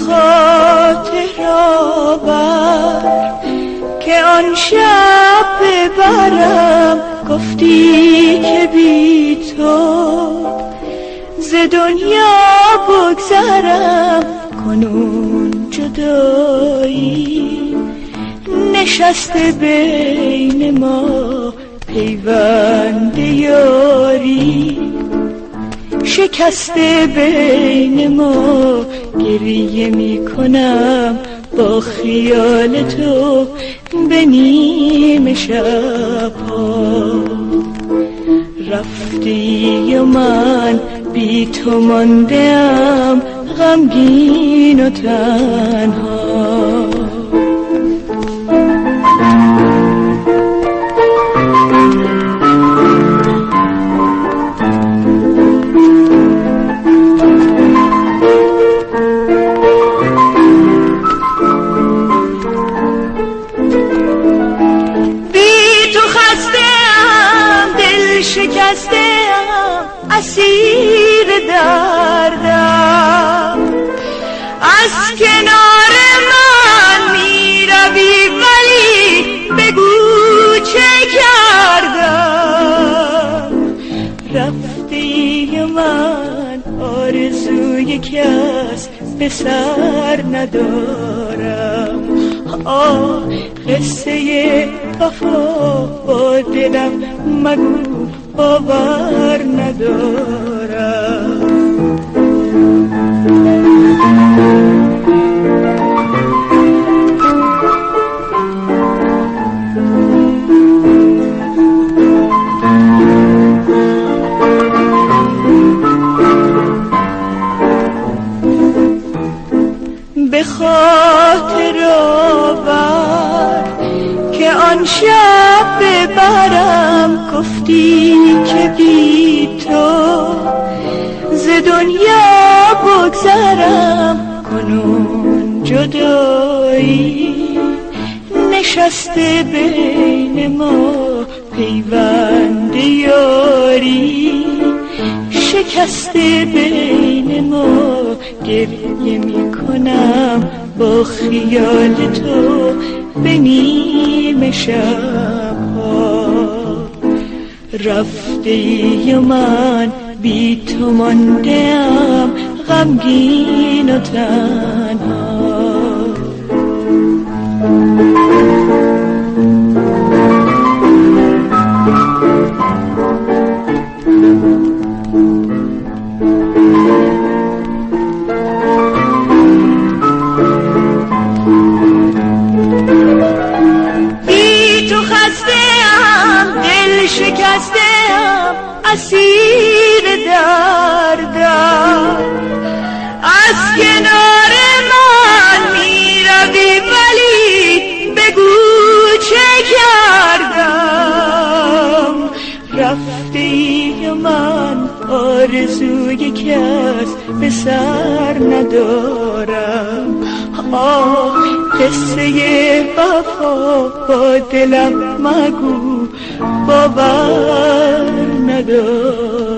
خاطر آور که آن شب ببرم، گفتی که بی تو ز دنیا بگذرم. کنون جدایی نشسته بین ما، پیوند یاری شکسته بین ما. گریه می کنم با خیال تو به نیمه شب‌ها. رفتی و من بی تو ماندم، غمگین و تنها. شکسته‌ام، اسیر دردم. از کنار من می روی ولی بگو چه کردم. رفتی و من آرزوی کس به سر ندارم. قصه وفا با دلم مگو، باور ندارم. به خاطر آور که آن شب ببرم، گفتی که بی تو ز دنیا بگذرم. کنون جدایی نشسته بین ما، پیوند یاری شکسته بین ما. گریه می کنم با خیال تو به نیمه شب‌ها. رفتی و من بی تو ماندم، غمگین و تنها. شکسته‌ام، اسیر دردم. از کنار من می روی ولی بگو چه کردم. رفتی و من آرزوی کس به سر ندارم. قصه وفا با دلم مگو، باور ندارم.